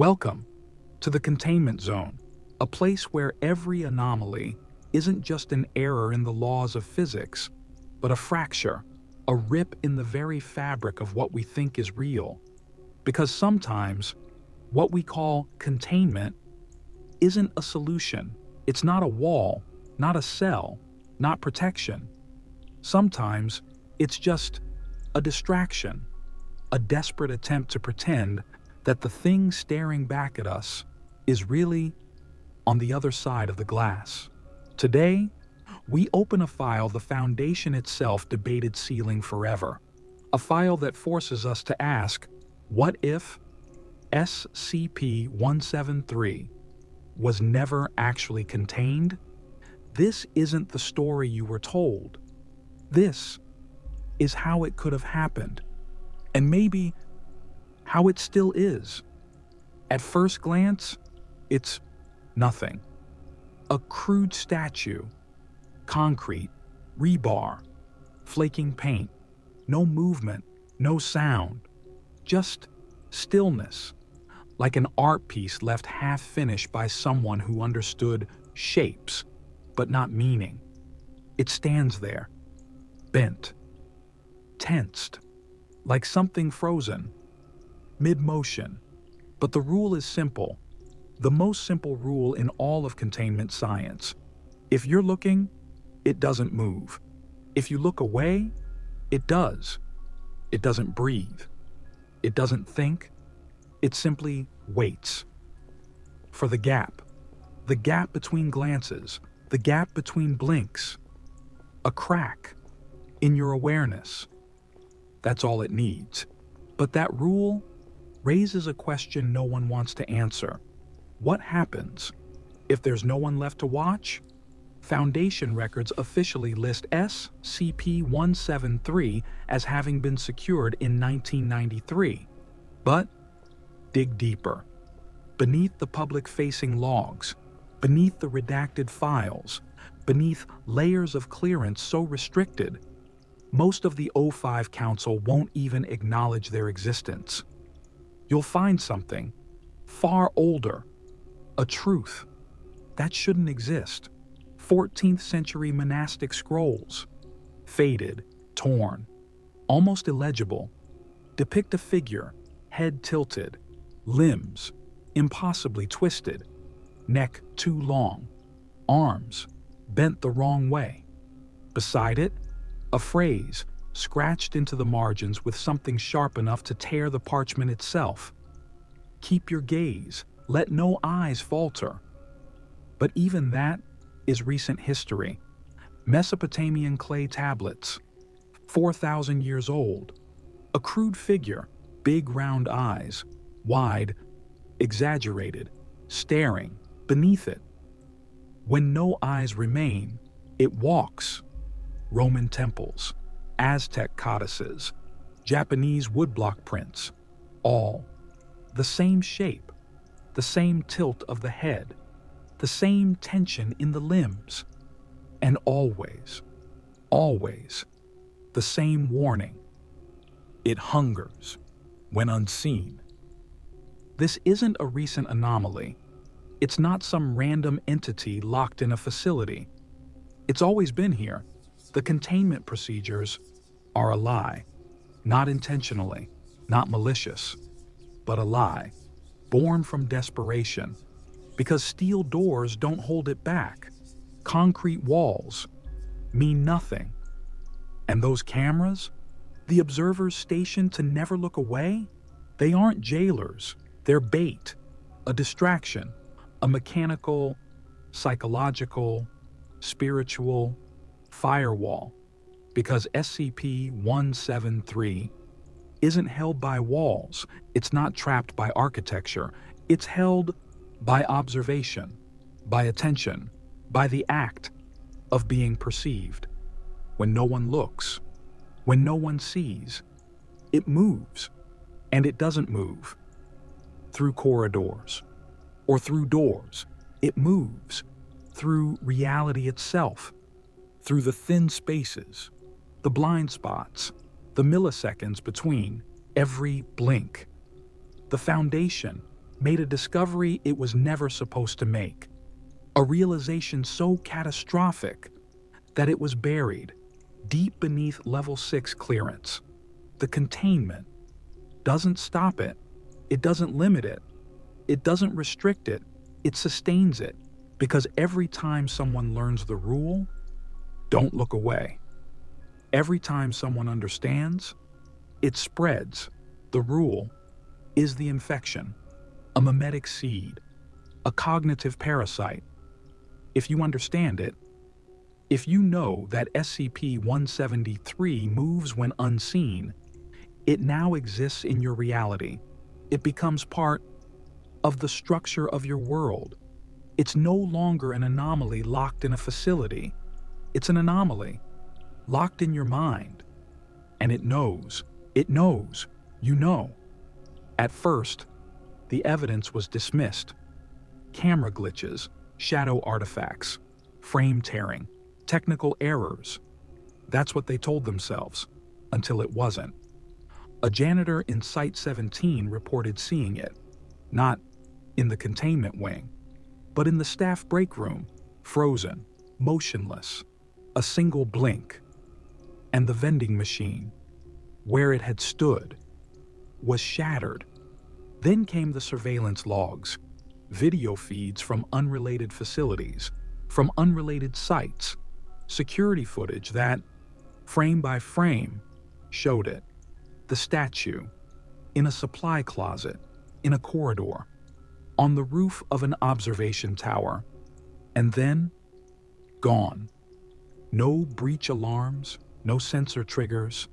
Welcome to the Containment Zone, a place where every anomaly isn't just an error in the laws of physics, but a fracture, a rip in the very fabric of what we think is real. Because sometimes, what we call containment isn't a solution. It's not a wall, not a cell, not protection. Sometimes, it's just a distraction, a desperate attempt to pretend that the thing staring back at us is really on the other side of the glass. Today, we open a file the Foundation itself debated sealing forever. A file that forces us to ask, what if SCP-173 was never actually contained? This isn't the story you were told. This is how it could have happened, and maybe how it still is. At first glance, it's nothing. A crude statue, concrete, rebar, flaking paint, no movement, no sound, just stillness, like an art piece left half-finished by someone who understood shapes, but not meaning. It stands there, bent, tensed, like something frozen, mid-motion. But the rule is simple, the most simple rule in all of containment science. If you're looking, it doesn't move. If you look away, it does. It doesn't breathe. It doesn't think. It simply waits. For the gap between glances, the gap between blinks, a crack in your awareness. That's all it needs. But that rule raises a question no one wants to answer. What happens if there's no one left to watch? Foundation records officially list SCP-173 as having been secured in 1993. But dig deeper. Beneath the public-facing logs, beneath the redacted files, beneath layers of clearance so restricted, most of the O5 Council won't even acknowledge their existence. You'll find something far older, a truth that shouldn't exist. 14th century monastic scrolls, faded, torn, almost illegible, depict a figure, head tilted, limbs impossibly twisted, neck too long, arms bent the wrong way. Beside it, a phrase scratched into the margins with something sharp enough to tear the parchment itself. Keep your gaze, let no eyes falter. But even that is recent history. Mesopotamian clay tablets, 4,000 years old. A crude figure, big round eyes, wide, exaggerated, staring beneath it. When no eyes remain, it walks. Roman temples, Aztec codices, Japanese woodblock prints, all the same shape, the same tilt of the head, the same tension in the limbs, and always, the same warning. It hungers when unseen. This isn't a recent anomaly. It's not some random entity locked in a facility. It's always been here. The containment procedures are a lie. Not intentionally, not malicious, but a lie, born from desperation. Because steel doors don't hold it back. Concrete walls mean nothing. And those cameras, the observers stationed to never look away, they aren't jailers. They're bait, a distraction, a mechanical, psychological, spiritual firewall. Because SCP-173 isn't held by walls, it's not trapped by architecture, it's held by observation, by attention, by the act of being perceived. When no one looks, when no one sees, it moves, and it doesn't move. Through corridors, or through doors, it moves. Through reality itself, through the thin spaces, the blind spots, the milliseconds between every blink. The Foundation made a discovery it was never supposed to make. A realization so catastrophic that it was buried deep beneath level 6 clearance. The containment doesn't stop it. It doesn't limit it. It doesn't restrict it. It sustains it. Because every time someone learns the rule, don't look away. Every time someone understands, it spreads. The rule is the infection, a mimetic seed, a cognitive parasite. If you understand it, if you know that SCP-173 moves when unseen, it now exists in your reality. It becomes part of the structure of your world. It's no longer an anomaly locked in a facility. It's an anomaly locked in your mind. And it knows, you know. At first, the evidence was dismissed. Camera glitches, shadow artifacts, frame tearing, technical errors. That's what they told themselves, until it wasn't. A janitor in Site 17 reported seeing it, not in the containment wing, but in the staff break room, frozen, motionless, a single blink. And the vending machine, where it had stood, was shattered. Then came the surveillance logs, video feeds from unrelated facilities, from unrelated sites, security footage that, frame by frame, showed it. The statue, in a supply closet, in a corridor, on the roof of an observation tower, and then gone. No breach alarms, no sensor triggers,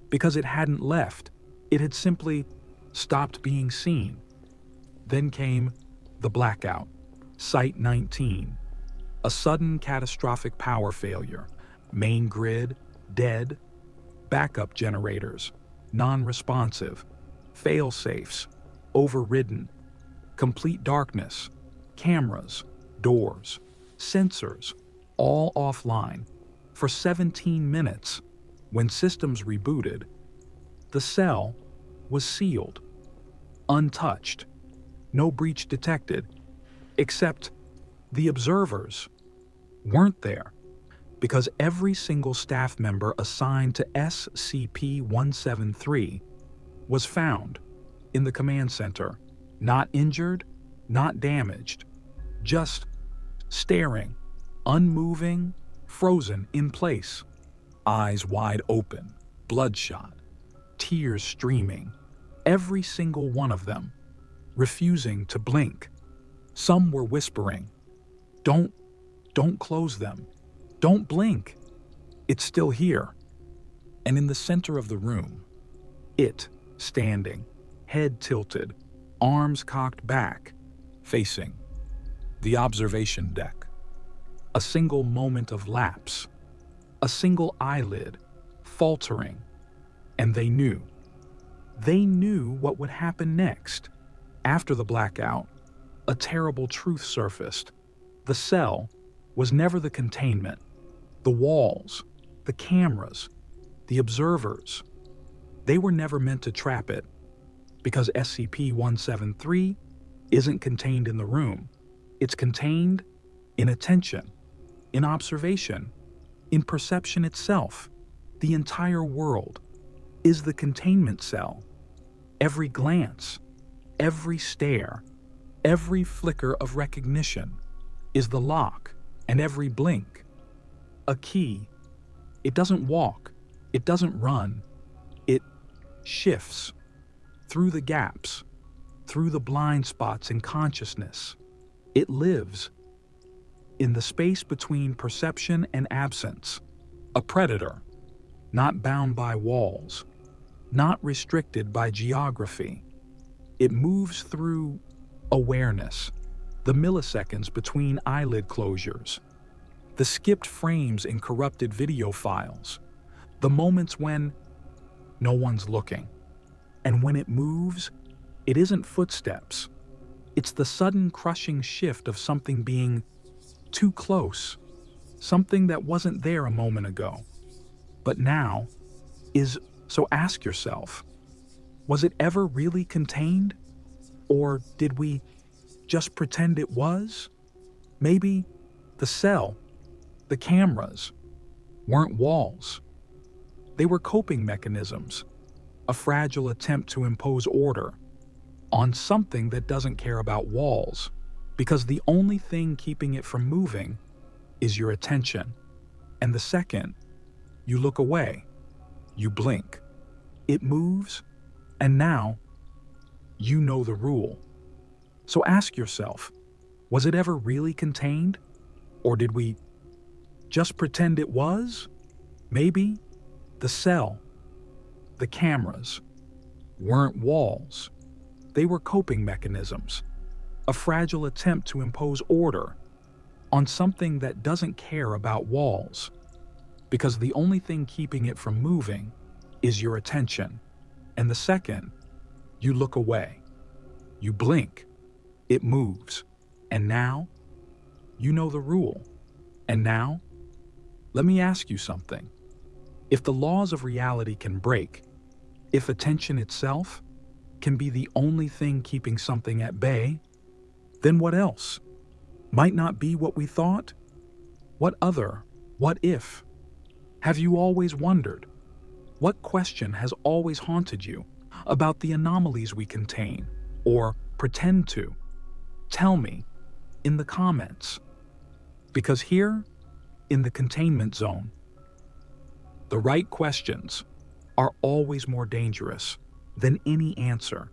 because it hadn't left. It had simply stopped being seen. Then came the blackout, Site 19, a sudden catastrophic power failure, main grid dead, backup generators non-responsive, fail-safes overridden, complete darkness, cameras, doors, sensors, all offline for 17 minutes. When systems rebooted, the cell was sealed, untouched, no breach detected, except the observers weren't there because every single staff member assigned to SCP-173 was found in the command center, not injured, not damaged, just staring, unmoving, frozen in place, eyes wide open, bloodshot, tears streaming, every single one of them, refusing to blink. Some were whispering, don't close them. Don't blink. It's still here. And in the center of the room, it standing, head tilted, arms cocked back, facing the observation deck. A single moment of lapse, a single eyelid faltering, and they knew. They knew what would happen next. After the blackout, a terrible truth surfaced. The cell was never the containment. The walls, the cameras, the observers, they were never meant to trap it, because SCP-173 isn't contained in the room. It's contained in attention, in observation, in perception itself. The entire world is the containment cell. Every glance, every stare, every flicker of recognition is the lock, and every blink a key. It doesn't walk, it doesn't run, it shifts through the gaps, through the blind spots in consciousness. It lives in the space between perception and absence, a predator, not bound by walls, not restricted by geography. It moves through awareness, the milliseconds between eyelid closures, the skipped frames in corrupted video files, the moments when no one's looking. And when it moves, it isn't footsteps. It's the sudden crushing shift of something being too close, something that wasn't there a moment ago, but now is. So ask yourself, was it ever really contained? Or did we just pretend it was? Maybe the cell, the cameras, weren't walls. They were coping mechanisms, a fragile attempt to impose order on something that doesn't care about walls, because the only thing keeping it from moving is your attention. And the second you look away, you blink, it moves, and now you know the rule. So ask yourself, was it ever really contained? Or did we just pretend it was? Maybe the cell, the cameras, weren't walls. They were coping mechanisms, a fragile attempt to impose order on something that doesn't care about walls, because the only thing keeping it from moving is your attention. And the second you look away, you blink, it moves, and now you know the rule. And now, let me ask you something. If the laws of reality can break, if attention itself can be the only thing keeping something at bay, then what else might not be what we thought? What if? Have you always wondered? What question has always haunted you about the anomalies we contain or pretend to? Tell me in the comments. Because here, in the containment zone, the right questions are always more dangerous than any answer.